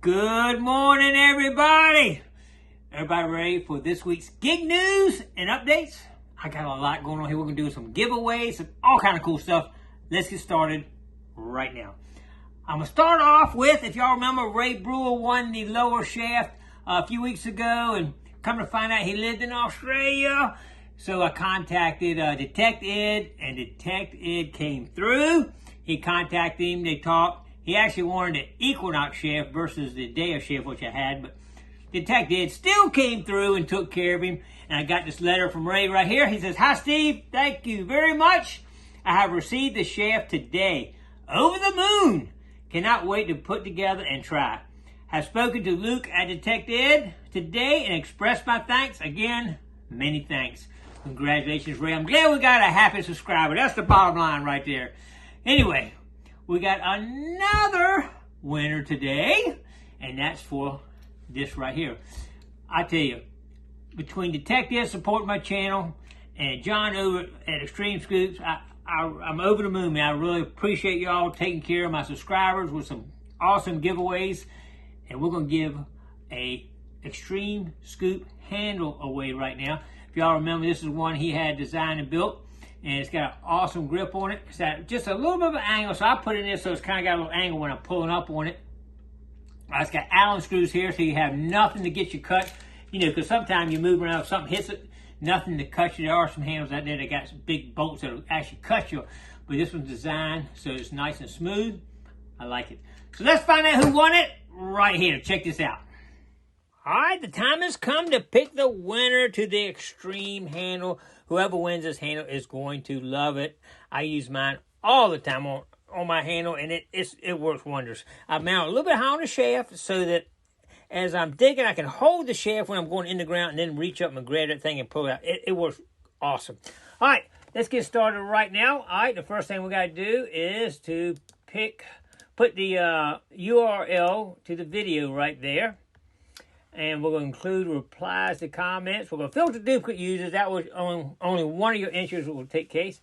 Good morning, everybody. Everybody ready for this week's gig news and updates? I got a lot going on here. We're going to do some giveaways and all kind of cool stuff. Let's get started right now. I'm going to start off with, if y'all remember, Ray Brewer won the lower shaft a few weeks ago, and come to find out he lived in Australia. So I contacted Detect Ed, and Detect Ed came through. He contacted him, they talked. He actually wanted the Equinox shaft versus the Deo shaft, which I had, but Detect Ed still came through and took care of him. And I got this letter from Ray right here. He says, "Hi Steve, thank you very much. I have received the shaft today. Over the moon. Cannot wait to put together and try. Have spoken to Luke at Detect Ed today and expressed my thanks. Again, many thanks." Congratulations, Ray. I'm glad we got a happy subscriber. That's the bottom line right there. Anyway, we got another winner today, and that's for this right here. I tell you, between Detect Ed supporting my channel and John over at Xtreme Scoops, I'm over the moon, man. I really appreciate y'all taking care of my subscribers with some awesome giveaways. And we're going to give a Xtreme Scoop handle away right now. If y'all remember, this is one he had designed and built. And it's got an awesome grip on it. It's got just a little bit of an angle. So I put it in there so it's kind of got a little angle when I'm pulling up on it. It's got Allen screws here so you have nothing to get you cut. You know, because sometimes you move around, if something hits it, nothing to cut you. There are some handles out there that got some big bolts that will actually cut you. But this one's designed so it's nice and smooth. I like it. So let's find out who won it right here. Check this out. All right, the time has come to pick the winner to the Xtreme handle. Whoever wins this handle is going to love it. I use mine all the time on my handle, and it works wonders. I mount a little bit high on the shaft so that as I'm digging, I can hold the shaft when I'm going in the ground and then reach up and grab that thing and pull it out. It works awesome. All right, let's get started right now. All right, the first thing we got to do is to put the URL to the video right there. And we're going to include replies to comments. We're going to filter duplicate users. That was only one of your entries will take case.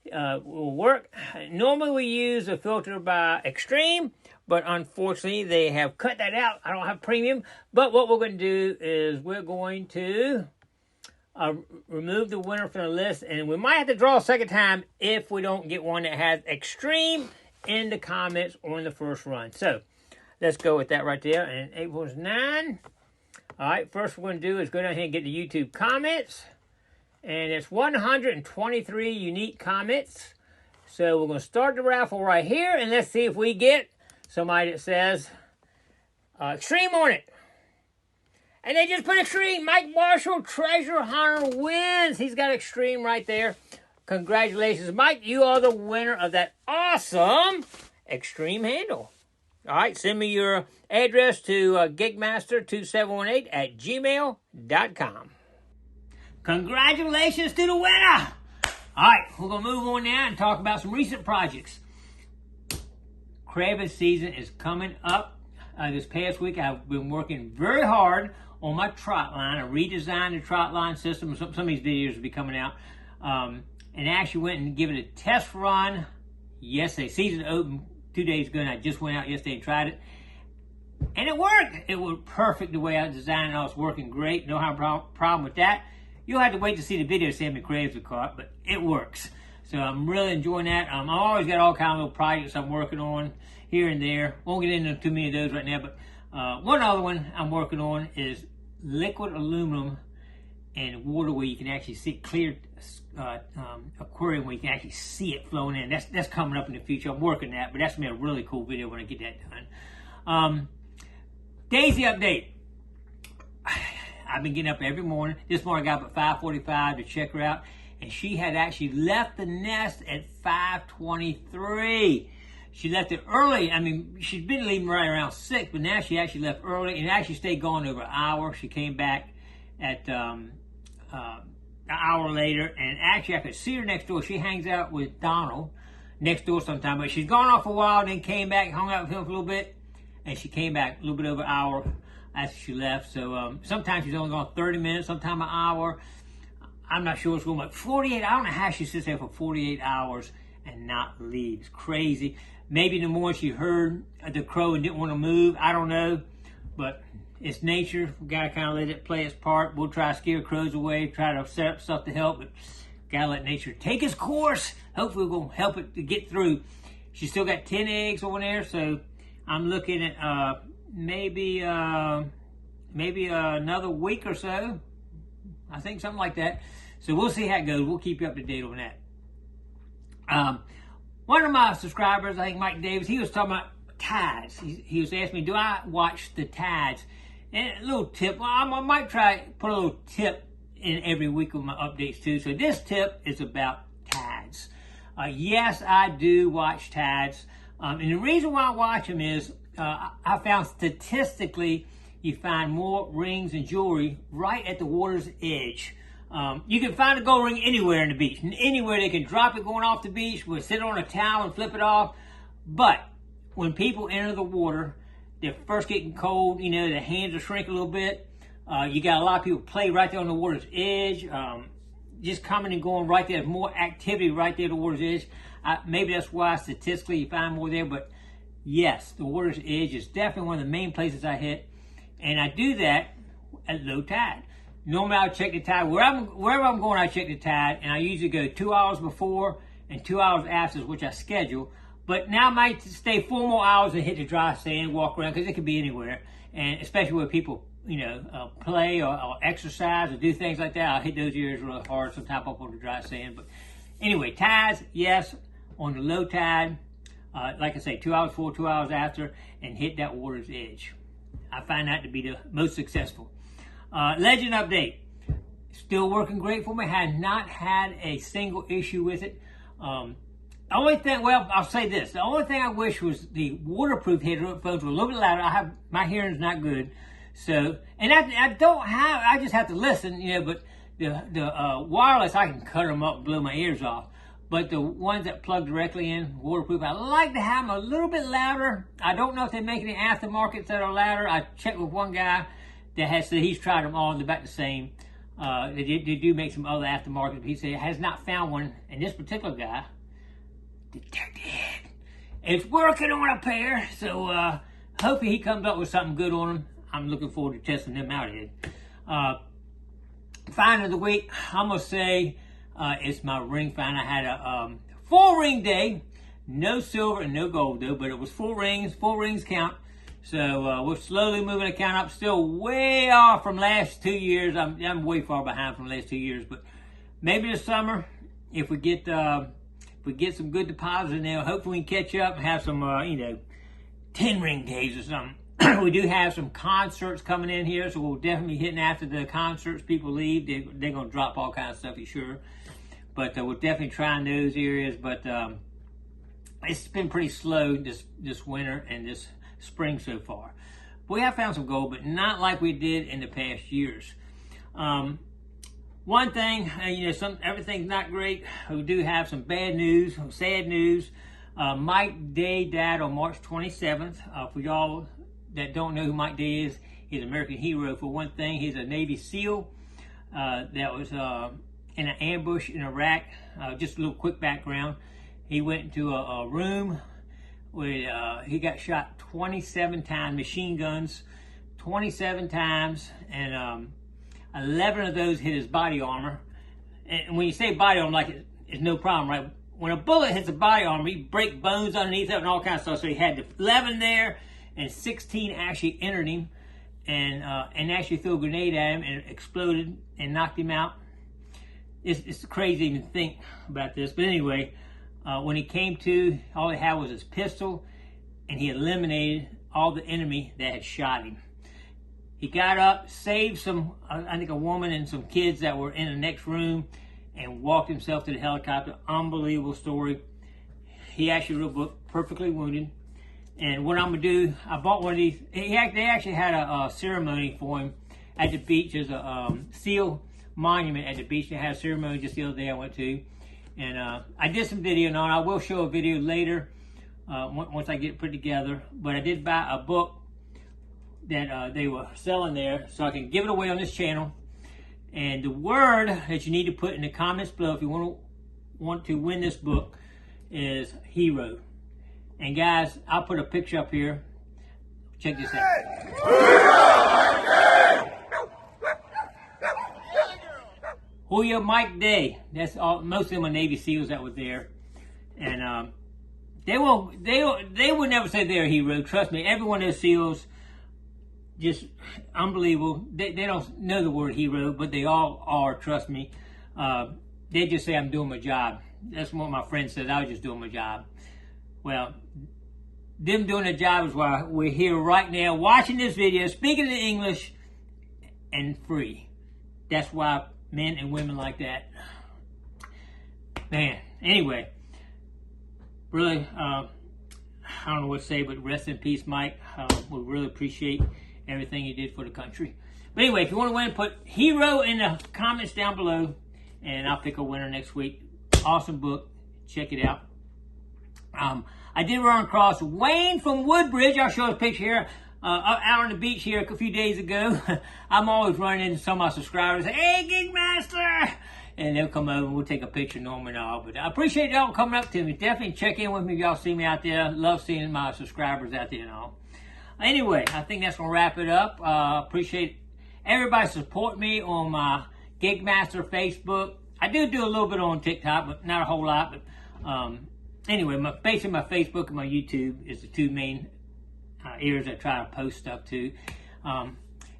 Will work. Normally we use a filter by Xtreme, but unfortunately they have cut that out. I don't have premium. But what we're going to do is we're going to remove the winner from the list. And we might have to draw a second time if we don't get one that has Xtreme in the comments on the first run. So let's go with that right there. And April's 9. All right, first we're going to do is go down here and get the YouTube comments. And it's 123 unique comments. So we're going to start the raffle right here. And let's see if we get somebody that says Xtreme on it. And they just put Xtreme. Mike Marshall, Treasure Hunter wins. He's got Xtreme right there. Congratulations, Mike. You are the winner of that awesome Xtreme handle. All right, send me your address to gigmaster2718@gmail.com. Congratulations to the winner. All right, we're going to move on now and talk about some recent projects. Crabbing season is coming up. This past week, I've been working very hard on my trot line. I redesigned the trot line system. Some of these videos will be coming out. And actually went and given it a test run yesterday. Season opened 2 days ago, and I just went out yesterday and tried it. And it worked. It was perfect the way I designed it. It's working great. No problem with that. You'll have to wait to see the video to see how many crabs we caught, but it works. So I'm really enjoying that. I've always got all kinds of little projects I'm working on here and there. Won't get into too many of those right now, but one other one I'm working on is liquid aluminum and water where you can actually see clear aquarium where you can actually see it flowing in. That's coming up in the future. I'm working that, but that's gonna be a really cool video when I get that done. Daisy update. I've been getting up every morning. This morning I got up at 5:45 to check her out, and she had actually left the nest at 5:23. She left it early. I mean, she's been leaving right around 6, but now she actually left early and actually stayed gone over an hour. She came back at an hour later, and actually I could see her next door. She hangs out with Donald next door sometime, but she's gone off for a while, then came back, hung out with him for a little bit, and she came back a little bit over an hour after she left. So sometimes she's only gone 30 minutes, sometimes an hour. I'm not sure what's going on, but 48, I don't know how she sits there for 48 hours and not leave. It's crazy. Maybe in the morning she heard the crow and didn't want to move. I don't know. but it's nature. We gotta kind of let it play its part. We'll try to scare crows away, try to set up stuff to help, but gotta let nature take its course. Hopefully we're gonna help it to get through. She's still got 10 eggs on there, so I'm looking at maybe another week or so. I think something like that. So we'll see how it goes. We'll keep you up to date on that. One of my subscribers, I think Mike Davis, he was talking about tides. He was asking me, do I watch the tides? And a little tip, well, I might try put a little tip in every week with my updates too. So this tip is about tides. Yes, I do watch tides. And the reason why I watch them is I found statistically you find more rings and jewelry right at the water's edge. You can find a gold ring anywhere in the beach. Anywhere they can drop it going off the beach. We'll sit on a towel and flip it off. But when people enter the water, they're first getting cold, you know, their hands are shrinking a little bit. You got a lot of people play right there on the water's edge. Just coming and going right there. There's more activity right there at the water's edge. Maybe that's why statistically you find more there. But yes, the water's edge is definitely one of the main places I hit. And I do that at low tide. Normally I check the tide. Wherever I'm going, I check the tide. And I usually go 2 hours before and 2 hours after, which I schedule. But now I might stay 4 more hours and hit the dry sand, walk around, because it could be anywhere. And especially where people, you know, play or exercise or do things like that, I'll hit those areas real hard, sometimes up on the dry sand. But anyway, tides, yes, on the low tide, like I say, 2 hours before, 2 hours after, and hit that water's edge. I find that to be the most successful. Legend update. Still working great for me. Had not had a single issue with it. The only thing, well, I'll say this. The only thing I wish was the waterproof headphones were a little bit louder. My hearing's not good. So, and I just have to listen, you know, but the wireless, I can cut them up and blow my ears off. But the ones that plug directly in, waterproof, I like to have them a little bit louder. I don't know if they make any aftermarkets that are louder. I checked with one guy that has said he's tried them all and they're about the same. They do make some other aftermarkets, but he said has not found one. And this particular guy detected it. It's working on a pair, so hopefully he comes up with something good on them. I'm looking forward to testing them out again. Find of the week, I'm gonna say it's my ring find. I had a 4-ring day, no silver and no gold though, but it was 4 rings. 4 rings count. So we're slowly moving the count up. Still way off from last 2 years. I'm way far behind from the last 2 years, but maybe this summer, if we get some good deposits in there, hopefully we can catch up and have some 10-ring days or something. We do have some concerts coming in here, so we'll definitely be hitting after the concerts. People leave, they're going to drop all kinds of stuff, you sure. But we're definitely trying those areas. But it's been pretty slow this winter and this spring so far. We have found some gold, but not like we did in the past years. One thing, everything's not great. We do have some bad news, some sad news. Mike Day died on March 27th. For y'all that don't know who Mike Day is, he's an American hero. For one thing, he's a Navy SEAL that was in an ambush in Iraq. Just a little quick background. He went into a room where he got shot 27 times, machine guns, 27 times, and 11 of those hit his body armor. And when you say body armor, like it's no problem, right? When a bullet hits the body armor, you break bones underneath it and all kinds of stuff. So he had the 11 there, and 16 actually entered him, and actually threw a grenade at him, and it exploded and knocked him out. It's crazy to think about this, but anyway, when he came to, all he had was his pistol, and he eliminated all the enemy that had shot him. He got up, saved some, I think a woman and some kids that were in the next room, and walked himself to the helicopter. Unbelievable story. He actually wrote a book, Perfectly Wounded. And what I'm going to do, I bought one of these. They actually had a ceremony for him at the beach. There's a SEAL monument at the beach. They had a ceremony just the other day I went to. And I did some video on it. I will show a video later once I get it put together. But I did buy a book that they were selling there, so I can give it away on this channel. And the word that you need to put in the comments below if you want to win this book is hero. And guys, I'll put a picture up here. Check this out. Julio Mike Day. That's all. Most of them are Navy SEALs that were there, and they would never say they're a hero. Trust me, every one of those SEALs, just unbelievable. They don't know the word hero, but they all are. Trust me. They just say I'm doing my job. That's what my friend says. I was just doing my job. Well, them doing their job is why we're here right now, watching this video, speaking in English, and free. That's why men and women like that. Man, anyway, really, I don't know what to say, but rest in peace, Mike. We really appreciate everything you did for the country. But anyway, if you want to win, put hero in the comments down below, and I'll pick a winner next week. Awesome book. Check it out. I did run across Wayne from Woodbridge. I'll show a picture here. Out on the beach here a few days ago. I'm always running into some of my subscribers. Hey, Gigmaster! And they'll come over and we'll take a picture, Norman and all. But I appreciate y'all coming up to me. Definitely check in with me if y'all see me out there. Love seeing my subscribers out there and all. Anyway, I think that's going to wrap it up. Appreciate everybody support me on my Gigmaster Facebook. I do a little bit on TikTok, but not a whole lot. But anyway, basically my Facebook and my YouTube is the two main areas I try to post stuff to.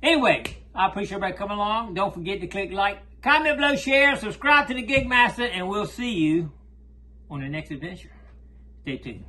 Anyway, I appreciate everybody coming along. Don't forget to click like, comment below, share, subscribe to the Gigmaster, and we'll see you on the next adventure. Stay tuned.